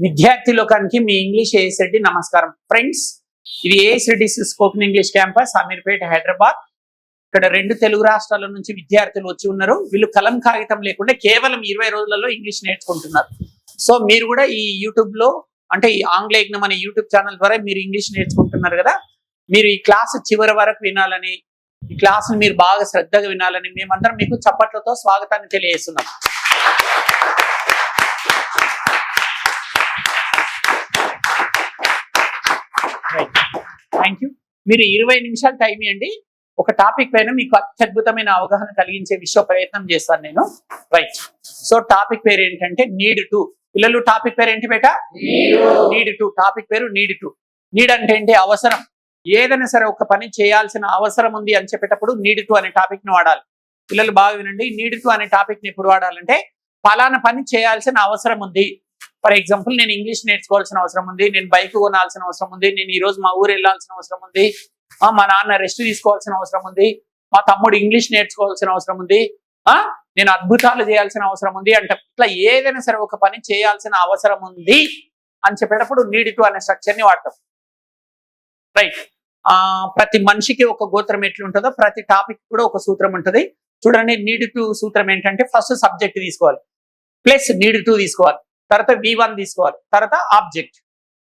విద్యార్థి లోకానికి మీ English as Reddy నమస్కారం. ఫ్రెండ్స్, ఇది A S Reddy spoken English campus Ameerpet Hyderabad. ఇక్కడ 2 తెలుగు రాష్ట్రాల నుంచి విద్యార్థులు వచ్చి ఉన్నారు. వీళ్ళు కలం కాగితం లేకుండా కేవలం 20 రోజులలో ఇంగ్లీష్ నేర్చుకుంటున్నారు. సో మీరు కూడా ఈ యూట్యూబ్ లో అంటే ఈ ఆంగ్ల యజ్ఞం అనే యూట్యూబ్ ఛానల్ ద్వారా మీరు ఇంగ్లీష్ నేర్చుకుంటున్నారు కదా. మీరు ఈ క్లాస్ చివరి వరకు వినాలని, ఈ క్లాస్ మీరు బాగా శ్రద్ధగా వినాలని మేమందరం మీకు చప్పట్లతో స్వాగతాన్ని తెలియజేస్తున్నాం. Thank you. మీరు 20 నిమిషాలు టైం ఇవ్వండి. ఒక టాపిక్ పైన మీకు అత్యద్భుతమైన అవగాహన కలిగించే ప్రయత్నం చేస్తాను నేను. రైట్. సో టాపిక్ పేరు ఏంటంటే నీడ్ టు. పిల్లలు టాపిక్ పేరు ఏంటి బేటా? Need to. టాపిక్ పేరు నీడ్ టు. నీడ్ అంటే ఏంటి? అవసరం. ఏదైనా సరే ఒక పని చేయాల్సిన అవసరం ఉంది అని చెప్పేటప్పుడు నీడ్ టు అనే టాపిక్ ని వాడాలి. పిల్లలు బాగా వినండి. నీడ్ టు అనే టాపిక్ ని ఎప్పుడు వాడాలంటే ఫలానా పని చేయాల్సిన అవసరం ఉంది. ఫర్ ఎగ్జాంపుల్, నేను ఇంగ్లీష్ నేర్చుకోవాల్సిన అవసరం ఉంది, నేను బైక్ కొనాల్సిన అవసరం ఉంది, నేను ఈ రోజు మా ఊరు వెళ్ళాల్సిన అవసరం ఉంది, మా నాన్న రెస్ట్ తీసుకోవాల్సిన అవసరం ఉంది, మా తమ్ముడు ఇంగ్లీష్ నేర్చుకోవాల్సిన అవసరం ఉంది, నేను అద్భుతాలు చేయాల్సిన అవసరం ఉంది అంటే ఇట్లా ఏదైనా సరే ఒక పని చేయాల్సిన అవసరం ఉంది అని చెప్పేటప్పుడు నీడ్ టు అనే స్ట్రక్చర్ ని వాడతాం. రైట్. ప్రతి మనిషికి ఒక గోత్రం ఎట్లుంటుందో ప్రతి టాపిక్ కూడా ఒక సూత్రం ఉంటుంది. చూడండి, నీడ్ టు సూత్రం ఏంటంటే ఫస్ట్ సబ్జెక్ట్ తీసుకోవాలి, ప్లస్ నీడ్ టు తీసుకోవాలి, తర్వాత V1 తీసుకోవాలి, తర్వాత object.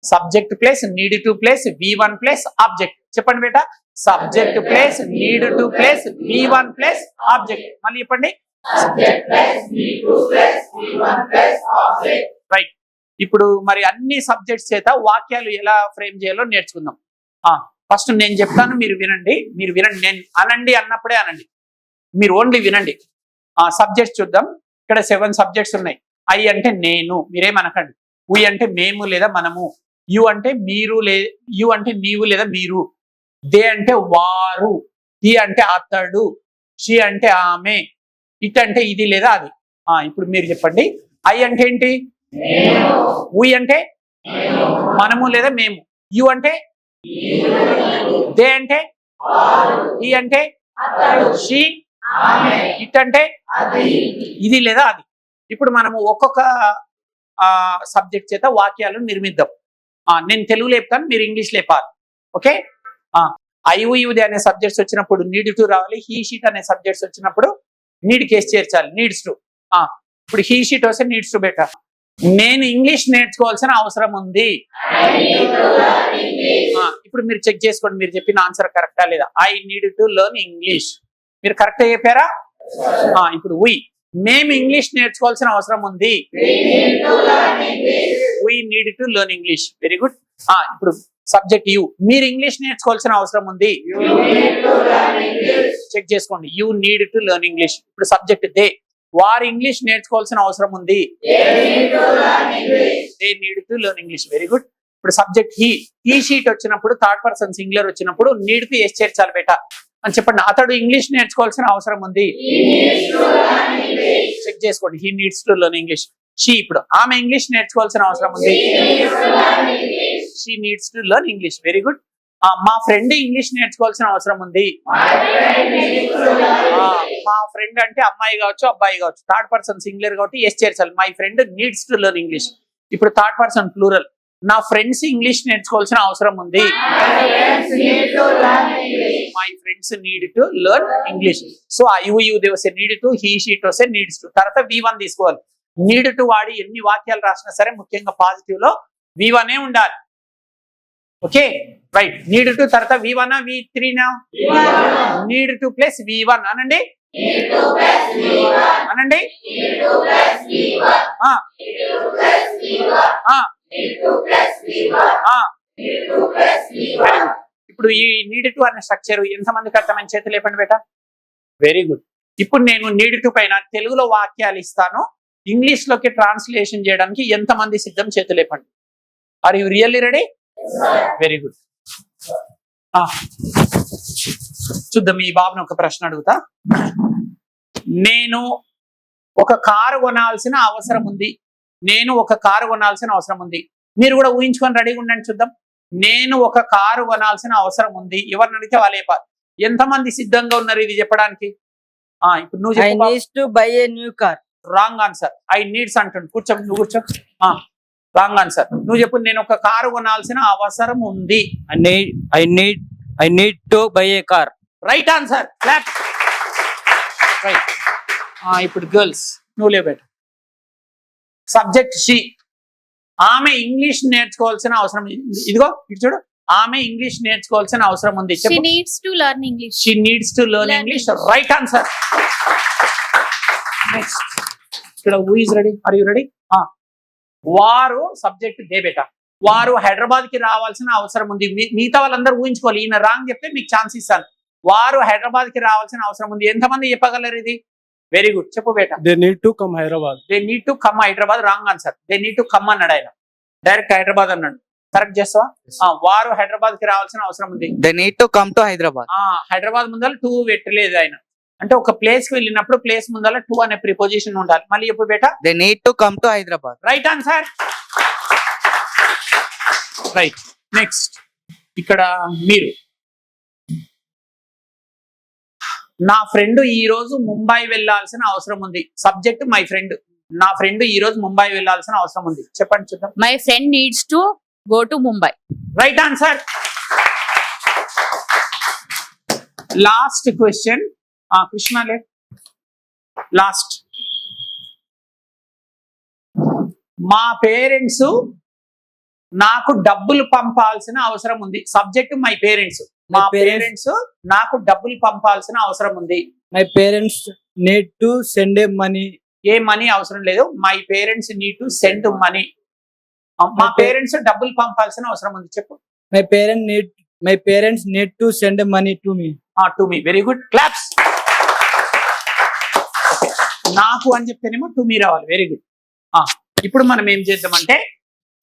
Subject plus need to plus V1 plus object. చెప్పండి బేటా. Subject plus need to plus V1 plus object. మళ్ళీ చెప్పండి. రైట్. ఇప్పుడు మరి అన్ని సబ్జెక్ట్స్ చేత వాక్యాలు ఎలా ఫ్రేమ్ చేయాలో నేర్చుకుందాం. ఫస్ట్ నేను చెప్తాను, మీరు వినండి. నేను అనండి అన్నప్పుడే అనండి, మీరు ఓన్లీ వినండి. సబ్జెక్ట్స్ చూద్దాం. ఇక్కడ 7 సబ్జెక్ట్స్ ఉన్నాయి. ఐ అంటే నేను, మీరేమనకండి. వి అంటే మేము లేదా మనము, యు అంటే మీరు యు అంటే నీవు లేదా మీరు, దే అంటే వారు, హి అంటే అతడు, షీ అంటే ఆమె, ఇట్ అంటే ఇది లేదా అది. ఇప్పుడు మీరు చెప్పండి. ఐ అంటే ఏంటి? వి అంటే మనము లేదా మేము, యు అంటే, దే అంటే, హి అంటే, షీ, ఇట్ అంటే ఇది లేదా అది. ఇప్పుడు మనము ఒక్కొక్క సబ్జెక్ట్ చేత వాక్యాలు నిర్మిద్దాం. నేను తెలుగు లేపుతాను, మీరు ఇంగ్లీష్ లేపాలి. ఓకే. ఐయుది అనే సబ్జెక్ట్స్ వచ్చినప్పుడు నీడ్ టు రావాలి. హీ షీట్ అనే సబ్జెక్ట్స్ వచ్చినప్పుడు నీడ్ కేసు చేర్చాలి, నీడ్స్ టు. ఇప్పుడు హీ షీట్ వస్తే నీడ్స్ టు బెటర్. నేను ఇంగ్లీష్ నేర్చుకోవాల్సిన అవసరం ఉంది. ఇప్పుడు మీరు చెక్ చేసుకోండి, మీరు చెప్పిన ఆన్సర్ కరెక్టా లేదా. I need to learn English. మీరు కరెక్ట్గా చెప్పారా? ఇప్పుడు మేము ఇంగ్లీష్ నేర్చుకోవాల్సిన అవసరం ఉంది. we need to learn English. Very good. ఇప్పుడు సబ్జెక్ట్ యు. మీరు ఇంగ్లీష్ నేర్చుకోవాల్సిన అవసరం ఉంది. చెక్ చేసుకోండి. You need to learn English. ఇప్పుడు సబ్జెక్ట్ దే. వారు ఇంగ్లీష్ నేర్చుకోవాల్సిన అవసరం ఉంది. They need to learn English. Very good. ఇప్పుడు సబ్జెక్ట్ హీ. హీ షీట్ వచ్చినప్పుడు థర్డ్ పర్సన్ సింగులర్ వచ్చినప్పుడు నీడ్ కు ఎస్ చేర్చాలి బేటా అని చెప్పండి. అతడు ఇంగ్లీష్ నేర్చుకోవాల్సిన అవసరం ఉంది. చెక్ చేసుకోండి. He needs to learn English. She. ఇప్పుడు ఆమె ఇంగ్లీష్ నేర్చుకోవాల్సిన అవసరం ఉంది. She needs to learn English. Very good. మా ఫ్రెండ్ ఇంగ్లీష్ నేర్చుకోవాల్సిన అవసరం ఉంది. మా ఫ్రెండ్ అంటే అమ్మాయి కావచ్చు, అబ్బాయి కావచ్చు, థర్డ్ పర్సన్ సింగులర్ కాబట్టి ఎస్ చేర్చాలి. My friend needs to learn English. ఇప్పుడు థర్డ్ పర్సన్ ప్లూరల్. నా ఫ్రెండ్స్ ఇంగ్లీష్ నేర్చుకోవాల్సిన అవసరం ఉంది. My friends need to learn English. So you they వస్తే నీడ్ టు, హీ షీట్ వస్తే నీడ్స్ టు. తర్వాత V1 తీసుకోవాలి. నీడ్ టు వాడి ఎన్ని వాక్యాలు రాసినా సరే ముఖ్యంగా పాజిటివ్ లో V1 ఉండాలి. ఓకే. రైట్. నీడ్ టు తర్వాత V1 V3 need to plus V1 అనండి. అనండి. ఇప్పుడు ఈ నీడ్ టు అనే స్ట్రక్చర్ ఎంతమందికి అర్థమైన చేతులు లేపండి బేటా. Very good. ఇప్పుడు నేను నీడ్ టు పైన తెలుగులో వాక్యాలు ఇస్తాను, ఇంగ్లీష్ లోకి ట్రాన్స్లేషన్ చేయడానికి ఎంతమంది సిద్ధం? చేతులు లేపండి. Are you really ready? Very good. చూద్దాం. ఈ బాబుని ఒక ప్రశ్న అడుగుతా. నేను ఒక కారు కొనాల్సిన అవసరం ఉంది. నేను ఒక కారు కొనాల్సిన అవసరం ఉంది. మీరు కూడా ఊహించుకొని రెడీగా ఉండండి. చూద్దాం. నేను ఒక కారు కొనాల్సిన అవసరం ఉంది. ఎవరిని అడిగితే వాళ్ళు చెప్పాలి. ఎంతమంది సిద్ధంగా ఉన్నారు ఇది చెప్పడానికి? ఇప్పుడు నువ్వు చెప్పు. Wrong answer. ఐ నీడ్స్ అంటుండు. కూర్చో, నువ్వు కూర్చో. Wrong answer. నువ్వు చెప్పు. నేను ఒక కారు కొనాల్సిన అవసరం ఉంది. I need to buy a car. Right answer. Clap. Right. ఇప్పుడు గర్ల్స్ నువ్వు లేబెట్. Subject she. ఆమె ఇంగ్లీష్ నేర్చుకోవాల్సిన అవసరం ఇదిగో ఇటు చూడు. ఆమె ఇంగ్లీష్ నేర్చుకోవాల్సిన అవసరం ఉంది. She needs to learn English. She needs to learn English. Right answer. Next. ఇక్కడ who is ready? Are you ready? వారు సబ్జెక్ట్ దే బేటా. వారు హైదరాబాద్ కి రావాల్సిన అవసరం ఉంది. మిగతా వాళ్ళందరూ ఊహించుకోవాలి. ఈయన రాంగ్ చెప్తే మీకు ఛాన్స్ ఇస్తాను. వారు హైదరాబాద్ కి రావాల్సిన అవసరం ఉంది. ఎంతమంది చెప్పగలరు ఇది? Very good. చెప్పు బేటా. They need to come Hyderabad. They need to come Hyderabad. Wrong answer. They need to come అన్నాడు ఆయన. డైరెక్ట్ హైదరాబాద్ అన్నాడు. కరెక్ట్ చేస్తావా? వారు హైదరాబాద్ కి రావాల్సిన అవసరం ఉంది. They need to come to Hyderabad. Hyderabad ముందర టూ పెట్టలేదు ఆయన. అంటే ఒక ప్లేస్ కి వెళ్ళినప్పుడు ప్లేస్ ముందర టూ అనే ప్రిపోజిషన్ ఉండాలి. మళ్ళీ చెప్పు బేటా. They need to come to Hyderabad. Right answer. Right. Next. ఇక్కడ మీరు నా ఫ్రెండ్ ఈ రోజు ముంబై వెళ్ళాల్సిన అవసరం ఉంది. Subject my friend. నా ఫ్రెండ్ ఈ రోజు ముంబై వెళ్ళాల్సిన అవసరం ఉంది. చెప్పండి చూద్దాం. My friend needs to go to Mumbai. Right answer. Last question. కృష్ణలే లాస్ట్. మా పేరెంట్స్ నాకు డబ్బులు పంపాల్సిన అవసరం ఉంది. Subject my parents. మా పేరెంట్స్ నాకు డబ్బులు పంపాల్సిన అవసరం ఉంది. My parents need to send a money. A money అవసరం లేదు. My parents need to send money. మా పేరెంట్స్ డబ్బులు పంపాల్సిన అవసరం ఉంది. చెప్పు. My parents need to send money to me. To me. Very good. Claps. నాకు అని చెప్తేనేమో టు మీ రావాలి. Very good. ఇప్పుడు మనం ఏం చేద్దామంటే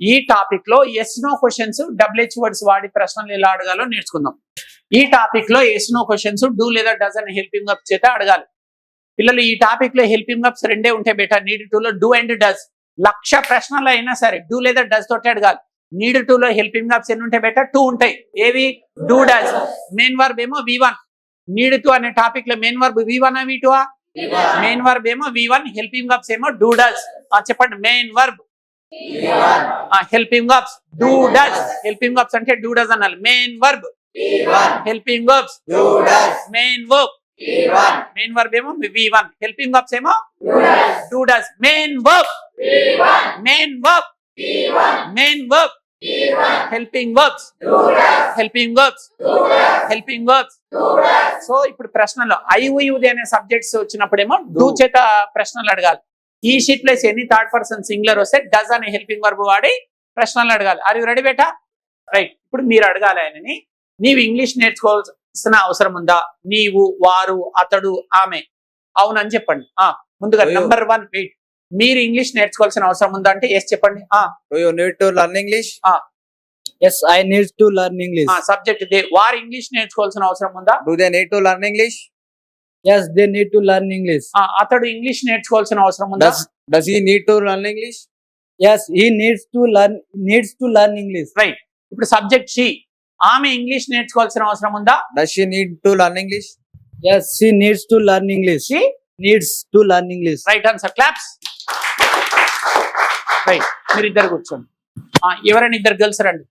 ఈ టాపిక్ లో yes no questions WH words వాడి ప్రశ్నలు ఎలా అడగాలో నేర్చుకుందాం. ఈ టాపిక్ లో ఎస్ నో క్వశ్చన్స్ డూ లేదా డస్ అని హెల్పింగ్ అప్ చేత అడగాలి. పిల్లలు ఈ టాపిక్ లో హెల్పింగ్ అప్స్ రెండే ఉంటాయి బేటా. నీడ్ టు లో డూ అండ్ డస్. 1,00,000 ప్రశ్నలు అయినా సరే డూ లేదా డస్ తోటి అడగాలి. నీడ్ టు లో హెల్పింగ్ అప్స్ ఎన్ని ఉంటాయి బేటా? 2 ఉంటాయి. ఏవి? Do does. మెయిన్ వర్బ్ ఏమో V1. నీడ్ టు అనే టాపిక్ లో main verb V1 V2. Main verb ఏమో V1. హెల్పింగ్ అప్స్ ఏమో డూ డస్. చెప్పండి. మెయిన్ వర్బ్ హెల్పింగ్ అప్స్ డూ డస్. హెల్పింగ్ అప్స్ అంటే డూ డస్ అనాలి. మెయిన్ వర్బ్ హెల్పింగ్ అప్స్ మెయిన్ వర్బ్. మెయిన్ వర్బ్ ఏమో V1. హెల్పింగ్ అప్స్ ఏమో do does. Main verb main verb main verb helping verbs helping verbs helping verbs. So ఇప్పుడు ప్రశ్నలో ఐయుది అనే సబ్జెక్ట్స్ వచ్చినప్పుడేమో డూ చేత ప్రశ్నలు అడగాలి. ఈ షీట్ ప్లేస్ ఎన్ని థర్డ్ పర్సన్ సింగులర్ వస్తే డస్ అనే హెల్పింగ్ వర్బ్ వాడి ప్రశ్నలు అడగాలి. ఆర్ యు రెడీ బేటా? రైట్. ఇప్పుడు మీరు అడగాలి ఆయనని. నీవు ఇంగ్లీష్ నేర్చుకోవాల్సిన అవసరం ఉందా? నీవు, వారు, అతడు, ఆమె. అవునని చెప్పండి. ముందుగా నంబర్ 1 వెయిట్. మీరు ఇంగ్లీష్ నేర్చుకోవాల్సిన అవసరం ఉందా అంటే ఎస్ చెప్పండి. Do you need to learn English? Yes, I need to learn English. Subject they. వారు ఇంగ్లీష్ నేర్చుకోవాల్సిన అవసరం ఉందా? Do they need to learn English? Yes, they need to learn English. అతడు ఇంగ్లీష్ నేర్చుకోవాల్సిన అవసరం ఉందా? Does he need to learn English? Yes, he needs to learn English. Right. ఇప్పుడు subject she. ఆమె ఇంగ్లీష్ నేర్చుకోవాల్సిన అవసరం ఉందా? Does she need to learn English? Yes, she needs to learn English. She needs to learn English. Right answer. Claps. Right. మీరు ఇద్దరు కూర్చోండి. ఎవరైనా ఇద్దరు గర్ల్స్ రండి.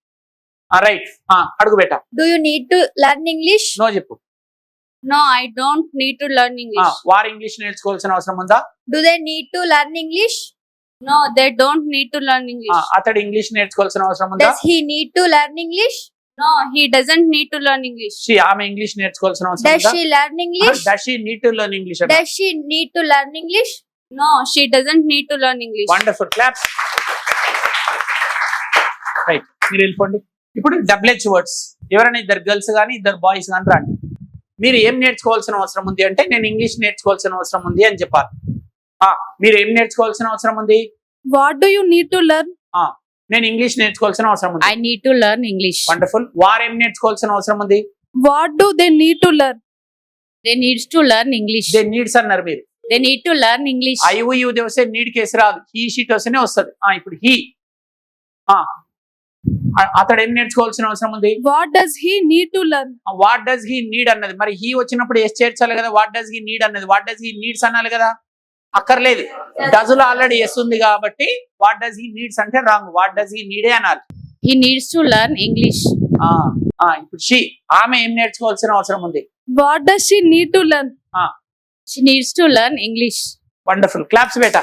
రైట్. అడుగు బేటా. Do you need to learn English? No చెప్పు. No, I don't need to learn English. వారు ఇంగ్లీష్ నేర్చుకోవాల్సిన అవసరం ఉందా? Do they need to learn English? No, they don't need to learn English. అతడు ఇంగ్లీష్ నేర్చుకోవాల్సిన అవసరం ఉందా? Does he need to learn English? No, he doesn't need to learn English. ఆమె English నేర్చుకోవాల్సిన అవసరం Does ఉందా? she learn English? Does she need to learn English? Does she need to learn English? No, she doesn't need to learn English. Wonderful. Claps. Right. మీరు వెళ్ళిపోండి. ఇప్పుడు WH words. ఎవరైనా ఇద్దరు girls కానీ ఇద్దరు బాయ్స్ కానీ రండి. మీరు ఏం నేర్చుకోవాల్సిన అవసరం ఉంది అంటే నేను ఇంగ్లీష్ నేర్చుకోవాల్సిన అవసరం ఉంది అని చెప్పాలి. మీరు ఏం నేర్చుకోవాల్సిన అవసరం ఉంది? What do you need to learn? నేను ఇంగ్లీష్ నేర్చుకోవాల్సిన అవసరం ఉంది. I need to learn English. Wonderful. వారు ఏం నేర్చుకోవాల్సిన అవసరం ఉంది? What do they need to learn? They needs to learn English. They needs అన్నారు మీరు. They need to learn English. ఐయుది వస్తే నీడ్ కేసు రాదు. హీ షీట్ వస్తేనే వస్తుంది. ఇప్పుడు హీ. అతడు ఏం నేర్చుకోవాల్సిన అవసరం ఉంది? What does he need to learn? What does he need అన్నది. మరి హీ వచ్చినప్పుడు ఎస్ చేర్చాలి కదా. వాట్ డస్ హీ నీడ్ అన్నది వాట్ డస్ హీ నీడ్స్ అనాలి కదా. అక్కర్లేదు, డజులో ఆల్రెడీ ఎస్ ఉంది కాబట్టి వాట్ డస్ హీ నీడ్స్ అంటే రాంగ్, వాట్ డస్ హీ నీడే అనాలి. He needs to learn English. ఇప్పుడు ఆమె ఏం నేర్చుకోవాల్సిన అవసరం ఉంది? What does she need to learn? Ah. She needs to learn English. Wonderful, claps బేటా.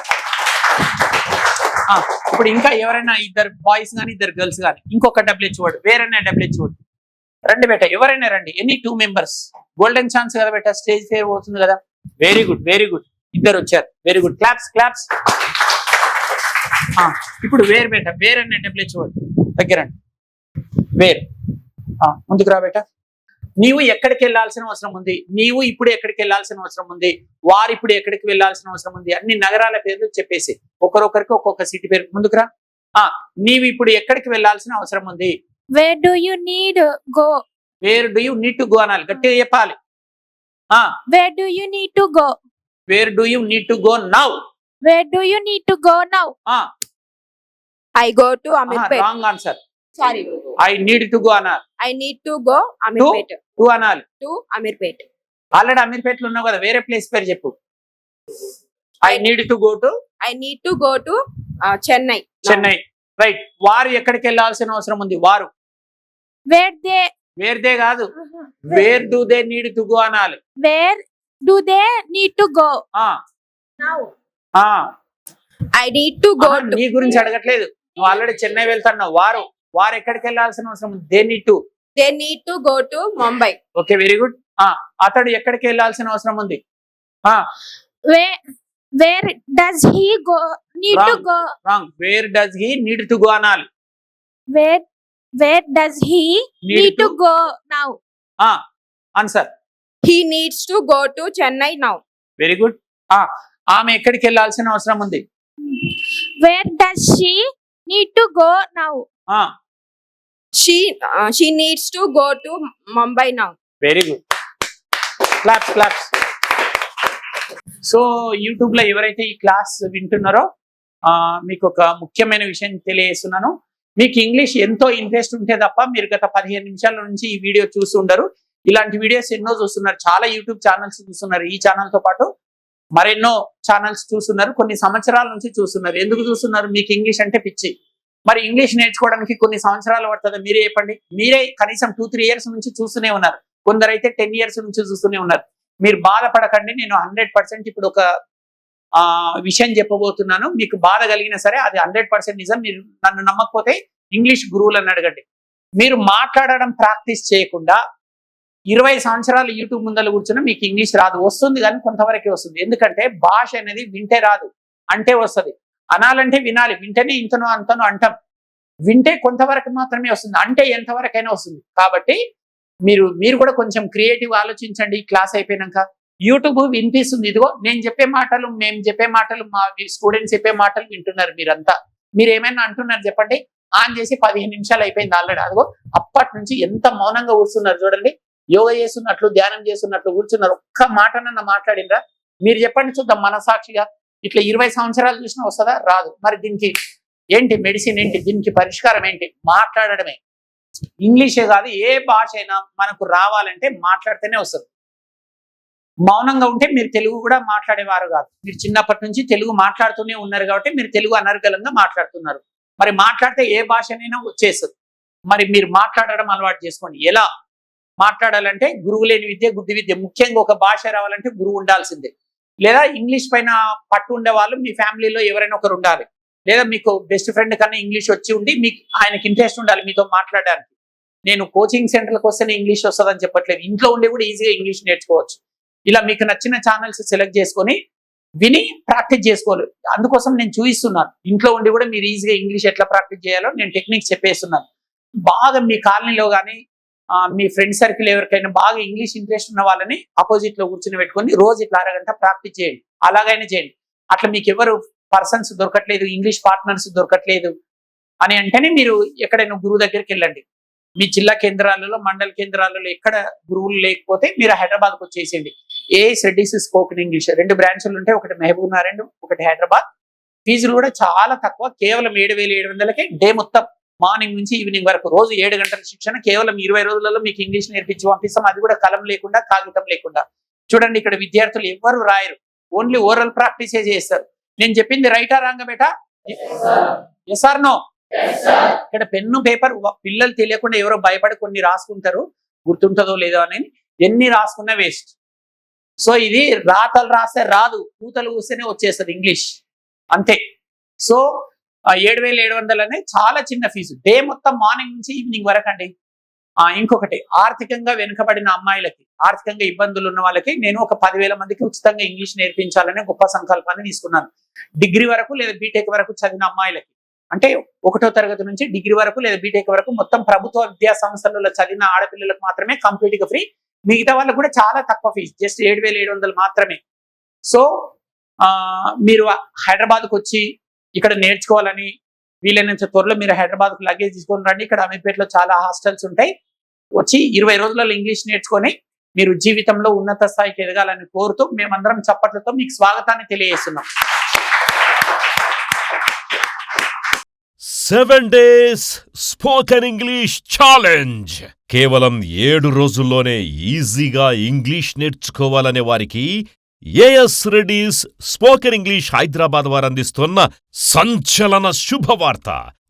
ఇప్పుడు ఇంకా ఎవరైనా ఇద్దరు బాయ్స్ కానీ ఇద్దరు గర్ల్స్ కానీ ఇంకొక డబ్ల్యూహెచ్ వర్డ్, వేరైనా డబ్ల్యూహెచ్ వర్డ్ రండి బేటా, ఎవరైనా రండి. ఎనీ 2 మెంబర్స్, గోల్డెన్ ఛాన్స్ కదా బేటా, స్టేజ్ ఫేర్ అవుతుంది కదా. వెరీ గుడ్, వెరీ గుడ్, ఇద్దరు వచ్చారు, వెరీ గుడ్, క్లాప్స్ క్లాప్స్. ఇప్పుడు వేర్ బేటా, వేరైనా డబ్ల్యూహెచ్ వర్డ్ దగ్గరండి. వేర్, ముందుకు రా బేటా. నీవు ఎక్కడికి వెళ్ళాల్సిన అవసరం ఉంది, నీవు ఇప్పుడు ఎక్కడికి వెళ్ళాల్సిన అవసరం ఉంది, వారు ఇప్పుడు ఎక్కడికి వెళ్ళాల్సిన అవసరం ఉంది, అన్ని నగరాల పేర్లు చెప్పేసి ఒకరొకరికి ఒక్కొక్క సిటీ పేరు. ముందుకురా. నీవు ఇప్పుడు ఎక్కడికి వెళ్ళాల్సిన అవసరం ఉంది. Where do you need go? Where do you need to go అనాలి, గట్టిగా చెప్పాలి. Where do you need to go? Where do you need to go now. Where do you need to go now? I go to Amirpet. Wrong answer. Sorry. I need to go అనాలి. I need to go Amirpet. To అనాలి. To Amirpet. Already అమీర్పేటలో ఉన్నావు కదా, వేరే place పేరు చెప్పు. I need to go to. I need to go to Chennai. Chennai. Right. వారు ఎక్కడికి వెళ్ళాల్సిన అవసరం ఉంది, వారు. Where they వేర్ దే కాదు, where do they need to go అనాలి. Where do they need to go? Now. ఆ, I need to go to. నీ గురించి అడగట్లేదు, నువ్వు ఆల్రెడీ చెన్నై వెళ్తున్నావు. వారు, వారు ఎక్కడికి వెళ్ళాల్సిన అవసరం ఉంది, they need to. They need to go to Mumbai. Okay, very good. అతడు ఎక్కడికి వెళ్ళాల్సిన అవసరం ఉంది. Where does he go need to Wrong. go? Wrong. Where does he need to go అనాలి. Where does he need to go now? Answer. He needs to go to Chennai now. Very good. ఆమె ఎక్కడికి వెళ్ళాల్సిన అవసరం ఉంది. Where does she need to go now? She needs to go to Mumbai now. Very good, claps claps. So YouTube లో ఎవరైతే ఈ class వింటున్నారో మీకు ఒక ముఖ్యమైన విషయం తెలియజేస్తున్నాను. మీకు ఇంగ్లీష్ ఎంతో ఇంట్రెస్ట్ ఉంటే తప్ప మీరు గత 15 నిమిషాల నుంచి ఈ వీడియో చూస్తుండరు. ఇలాంటి వీడియోస్ ఎన్నో చూస్తున్నారు, చాలా యూట్యూబ్ ఛానల్స్ చూస్తున్నారు. ఈ ఛానల్ తో పాటు మరెన్నో ఛానల్స్ చూస్తున్నారు, కొన్ని సంవత్సరాల నుంచి చూస్తున్నారు. ఎందుకు చూస్తున్నారు? మీకు ఇంగ్లీష్ అంటే పిచ్చి. మరి ఇంగ్లీష్ నేర్చుకోవడానికి కొన్ని సంవత్సరాలు పడుతుందా? మీరే చెప్పండి. మీరే కనీసం 2-3 ఇయర్స్ నుంచి చూస్తూనే ఉన్నారు, కొందరైతే 10 ఇయర్స్ నుంచి చూస్తూనే ఉన్నారు. మీరు బాధపడకండి, నేను 100% ఇప్పుడు ఒక విషయం చెప్పబోతున్నాను. మీకు బాధ కలిగినా సరే అది 100% నిజం. మీరు నన్ను నమ్మకపోతే ఇంగ్లీష్ గురువులను అడగండి. మీరు మాట్లాడడం ప్రాక్టీస్ చేయకుండా 20 సంవత్సరాలు యూట్యూబ్ ముందర కూర్చున్నా మీకు ఇంగ్లీష్ రాదు. వస్తుంది కానీ కొంతవరకే వస్తుంది. ఎందుకంటే భాష అనేది వింటే రాదు, అంటే వస్తుంది. అనాలంటే వినాలి, వింటేనే ఇంతనో అంతనో అంటాం. వింటే కొంతవరకు మాత్రమే వస్తుంది, అంటే ఎంతవరకైనా వస్తుంది. కాబట్టి మీరు కూడా కొంచెం క్రియేటివ్ ఆలోచించండి. క్లాస్ అయిపోయినాక యూట్యూబ్ వినిపిస్తుంది, ఇదిగో నేను చెప్పే మాటలు, మేము చెప్పే మాటలు, మా స్టూడెంట్స్ చెప్పే మాటలు వింటున్నారు మీరంతా. మీరు ఏమైనా అంటున్నారు చెప్పండి. ఆన్ చేసి 15 నిమిషాలు అయిపోయింది ఆల్రెడీ. అదిగో అప్పటి నుంచి ఎంత మౌనంగా కూర్చున్నారు చూడండి. యోగా చేస్తున్నట్లు, ధ్యానం చేస్తున్నట్లు కూర్చున్నారు. ఒక్క మాటనన్నా మాట్లాడిండ్రా? మీరు చెప్పండి చూద్దాం మనసాక్షిగా. ఇట్లా 20 సంవత్సరాలు చూసినా వస్తుందా? రాదు. మరి దీనికి ఏంటి మెడిసిన్ ఏంటి? దీనికి పరిష్కారం ఏంటి? మాట్లాడడమే. ఇంగ్లీషే కాదు, ఏ భాష అయినా మనకు రావాలంటే మాట్లాడితేనే వస్తుంది. మౌనంగా ఉంటే మీరు తెలుగు కూడా మాట్లాడేవారు కాదు. మీరు చిన్నప్పటి నుంచి తెలుగు మాట్లాడుతూనే ఉన్నారు కాబట్టి మీరు తెలుగు అనర్గళంగా మాట్లాడుతున్నారు. మరి మాట్లాడితే ఏ భాషనైనా వచ్చేస్తుంది. మరి మీరు మాట్లాడడం అలవాటు చేసుకోండి. ఎలా మాట్లాడాలంటే గురువు లేని విద్య గుడ్డి విద్య. ముఖ్యంగా ఒక భాష రావాలంటే గురువు ఉండాల్సిందే. లేదా ఇంగ్లీష్ పైన పట్టు ఉండే వాళ్ళు మీ ఫ్యామిలీలో ఎవరైనా ఒకరు ఉండాలి. లేదా మీకు బెస్ట్ ఫ్రెండ్ కన్నా ఇంగ్లీష్ వచ్చి ఉండి మీకు ఆయనకి ఇంట్రెస్ట్ ఉండాలి మీతో మాట్లాడడానికి. నేను కోచింగ్ సెంటర్లకు వస్తేనే ఇంగ్లీష్ వస్తుందని చెప్పట్లేదు, ఇంట్లో ఉండి కూడా ఈజీగా ఇంగ్లీష్ నేర్చుకోవచ్చు. ఇలా మీకు నచ్చిన ఛానల్స్ సెలెక్ట్ చేసుకొని విని ప్రాక్టీస్ చేసుకోవాలి. అందుకోసం నేను చూపిస్తున్నాను. ఇంట్లో ఉండి కూడా మీరు ఈజీగా ఇంగ్లీష్ ఎట్లా ప్రాక్టీస్ చేయాలో నేను టెక్నిక్స్ చెప్పేస్తున్నాను. బాగా మీ కాలనీలో కానీ మీ ఫ్రెండ్ సర్కిల్ ఎవరికైనా బాగా ఇంగ్లీష్ ఇంట్రెస్ట్ ఉన్న వాళ్ళని ఆపోజిట్ లో కూర్చొని పెట్టుకొని రోజు ఇట్లా అరగంట ప్రాక్టీస్ చేయండి. అలాగైనా చేయండి. అట్లా మీకు ఎవరు పర్సన్స్ దొరకట్లేదు, ఇంగ్లీష్ పార్ట్నర్స్ దొరకట్లేదు అని అంటేనే మీరు ఎక్కడైనా గురువు దగ్గరికి వెళ్ళండి. మీ జిల్లా కేంద్రాలలో, మండల కేంద్రాలలో ఎక్కడ గురువులు లేకపోతే మీరు హైదరాబాద్కి వచ్చేసేయండి. ASRDC స్పోకెన్ ఇంగ్లీష్ 2 బ్రాంచ్లు ఉంటాయి, ఒకటి మహబూబ్ నగర్, ఒకటి హైదరాబాద్. ఫీజులు కూడా చాలా తక్కువ, కేవలం 7,700కే డే మొత్తం మార్నింగ్ నుంచి ఈవినింగ్ వరకు రోజు 7 గంటల శిక్షణ. కేవలం 20 రోజులలో మీకు ఇంగ్లీష్ నేర్పించి పంపిస్తాం. అది కూడా కలం లేకుండా, కాగితం లేకుండా. చూడండి ఇక్కడ విద్యార్థులు ఎవ్వరు రాయరు, ఓన్లీ ఓరల్ ప్రాక్టీసే చేస్తారు. నేను చెప్పింది రైటా రాంగ బేటా? Yes or no? ఇక్కడ పెన్ను పేపర్ పిల్లలు తెలియకుండా ఎవరో భయపడి కొన్ని రాసుకుంటారు, గుర్తుంటుందో లేదో అని. ఎన్ని రాసుకున్నా వేస్ట్. సో ఇది రాతలు రాస్తే రాదు, కూతలు కూస్తేనే వచ్చేస్తుంది ఇంగ్లీష్, అంతే. సో 7,700 అనేది చాలా చిన్న ఫీజు, డే మొత్తం మార్నింగ్ నుంచి ఈవినింగ్ వరకు అండి. ఇంకొకటి, ఆర్థికంగా వెనుకబడిన అమ్మాయిలకి, ఆర్థికంగా ఇబ్బందులు ఉన్న వాళ్ళకి నేను ఒక 10,000 మందికి ఉచితంగా ఇంగ్లీష్ నేర్పించాలనే గొప్ప సంకల్పాన్ని తీసుకున్నాను. డిగ్రీ వరకు లేదా బీటెక్ వరకు చదివిన అమ్మాయిలకి, అంటే 1వ తరగతి నుంచి డిగ్రీ వరకు లేదా బీటెక్ వరకు మొత్తం ప్రభుత్వ విద్యా సంస్థలలో చదివిన ఆడపిల్లలకు మాత్రమే కంప్లీట్గా ఫ్రీ. మిగతా వాళ్ళకు కూడా చాలా తక్కువ ఫీజు, జస్ట్ 7,700 మాత్రమే. సో మీరు హైదరాబాద్కు వచ్చి ఇక్కడ నేర్చుకోవాలని వీలైనంత త్వరలో మీరు హైదరాబాద్కు లగేజ్ తీసుకొని రండి. ఇక్కడ అమీర్పేటలో చాలా హాస్టల్స్ ఉంటాయి. వచ్చి 20 రోజులలో ఇంగ్లీష్ నేర్చుకొని మీరు జీవితంలో ఉన్నత స్థాయికి ఎదగాలని కోరుతూ మేమందరం చప్పట్లతో మీకు స్వాగతాన్ని తెలియజేస్తున్నాం. 7 days స్పోకెన్ ఇంగ్లీష్ ఛాలెంజ్. కేవలం 7 రోజుల్లోనే ఈజీగా ఇంగ్లీష్ నేర్చుకోవాలనే వారికి AS Reddy's spoken English Hyderabad వారు అందిస్తున్న సంచలన శుభవార్త.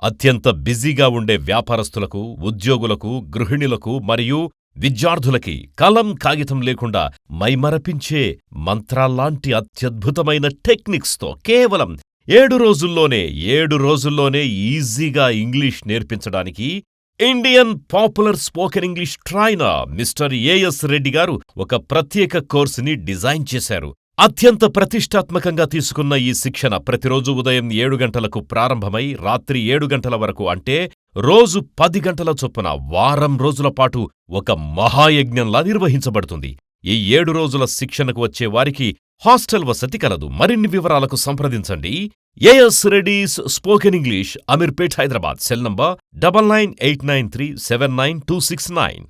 అత్యంత బిజీగా ఉండే వ్యాపారస్తులకు, ఉద్యోగులకు, గృహిణులకు మరియు విద్యార్థులకి కలం కాగితం లేకుండా మైమరపించే మంత్రాల్లాంటి అత్యద్భుతమైన టెక్నిక్స్తో కేవలం 7 రోజుల్లోనే ఈజీగా ఇంగ్లీష్ నేర్పించడానికి Indian popular spoken English trainer mister AS Reddy garu ఒక ప్రత్యేక కోర్సుని డిజైన్ చేశారు. అత్యంత ప్రతిష్టాత్మకంగా తీసుకున్న ఈ శిక్షణ ప్రతిరోజు ఉదయం 7 గంటలకు ప్రారంభమై రాత్రి 7 గంటల వరకు, అంటే రోజు 10 గంటల చొప్పున వారం రోజుల పాటు ఒక మహాయజ్ఞంలా నిర్వహించబడుతుంది. ఈ 7 రోజుల శిక్షణకు వచ్చే వారికి హాస్టల్ వసతి కలదు. మరిన్ని వివరాలకు సంప్రదించండి. AS Reddy's spoken English, Ameerpet, Hyderabad. Cell number 9989379269.